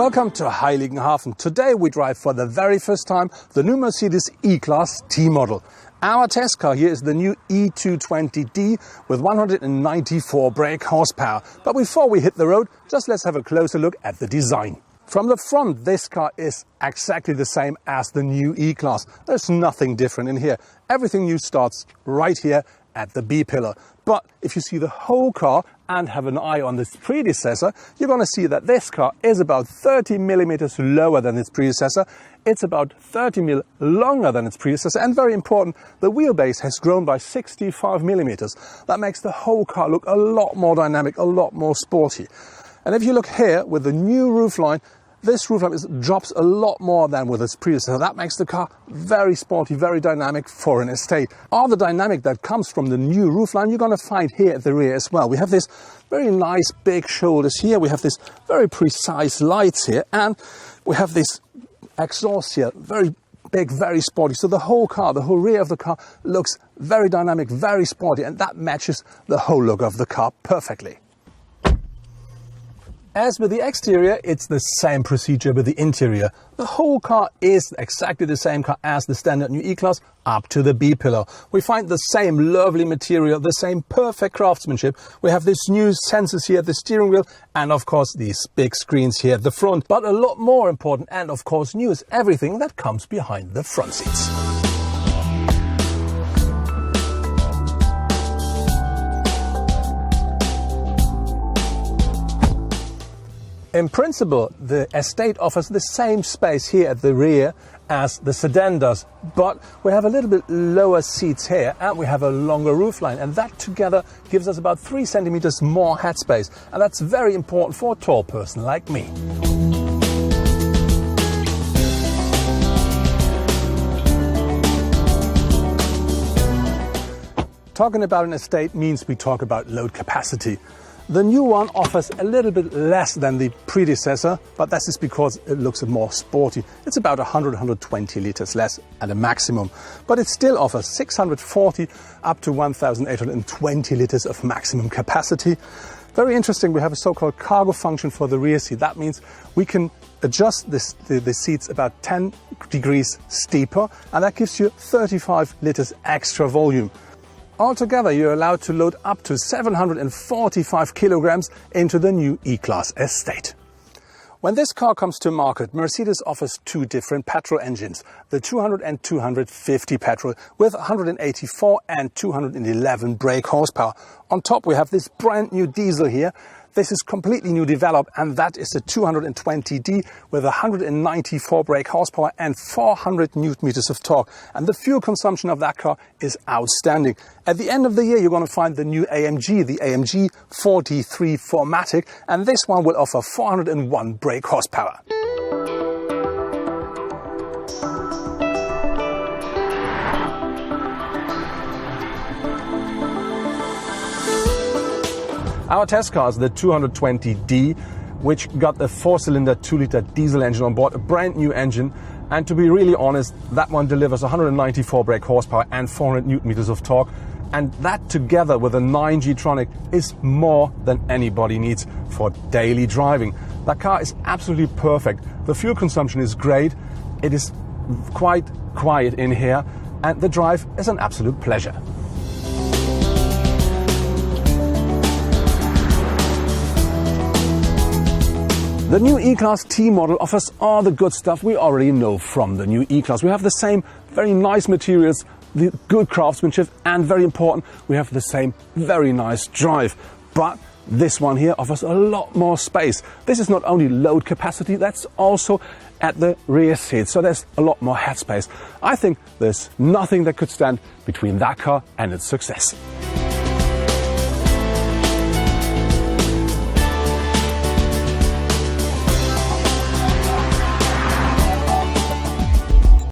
Welcome to Heiligenhafen. Today we drive for the very first time the new Mercedes E-Class T model. Our test car here is the new E220D with 194 brake horsepower. But before we hit the road, just let's have a closer look at the design. From the front, this car is exactly the same as the new E-Class. There's nothing different in here. Everything new starts right here at the B-pillar. But if you see the whole car and have an eye on this predecessor, you're going to see that this car is about 30 millimeters lower than its predecessor. It's about 30 mil longer than its predecessor. And very important, the wheelbase has grown by 65 millimeters. That makes the whole car look a lot more dynamic, a lot more sporty. And if you look here with the new roofline, this roofline drops a lot more than with its predecessor. That makes the car very sporty, very dynamic for an estate. All the dynamic that comes from the new roofline you're going to find here at the rear as well. We have this very nice big shoulders here. We have this very precise lights here. And we have this exhaust here, very big, very sporty. So the whole car, the whole rear of the car looks very dynamic, very sporty. And that matches the whole look of the car perfectly. As with the exterior, it's the same procedure with the interior. The whole car is exactly the same car as the standard new E-Class up to the B-pillar. We find the same lovely material, the same perfect craftsmanship. We have these new sensors here at the steering wheel and of course these big screens here at the front. But a lot more important and of course new is everything that comes behind the front seats. In principle, the estate offers the same space here at the rear as the sedan does, but we have a little bit lower seats here and we have a longer roofline, and that together gives us about 3 centimeters more headspace, and that's very important for a tall person like me. Talking about an estate means we talk about load capacity. The new one offers a little bit less than the predecessor, but that is because it looks more sporty. It's about 100-120 liters less at a maximum, but it still offers 640 up to 1,820 liters of maximum capacity. Very interesting, we have a so-called cargo function for the rear seat. That means we can adjust the seats about 10 degrees steeper, and that gives you 35 liters extra volume. Altogether, you're allowed to load up to 745 kilograms into the new E-Class estate. When this car comes to market, Mercedes offers two different petrol engines, the 200 and 250 petrol with 184 and 211 brake horsepower. On top, we have this brand new diesel here. This is completely new developed, and that is the 220D with 194 brake horsepower and 400 newton meters of torque. And the fuel consumption of that car is outstanding. At the end of the year, you're going to find the new AMG, the AMG 43 4MATIC, and this one will offer 401 brake horsepower. Our test car is the 220D, which got the 4-cylinder 2-liter diesel engine on board, a brand new engine. And to be really honest, that one delivers 194 brake horsepower and 400 newton meters of torque. And that together with a 9G-tronic is more than anybody needs for daily driving. That car is absolutely perfect. The fuel consumption is great. It is quite quiet in here, and the drive is an absolute pleasure. The new E-Class T model offers all the good stuff we already know from the new E-Class. We have the same very nice materials, the good craftsmanship, and very important, we have the same very nice drive. But this one here offers a lot more space. This is not only load capacity, that's also at the rear seat, so there's a lot more headspace. I think there's nothing that could stand between that car and its success.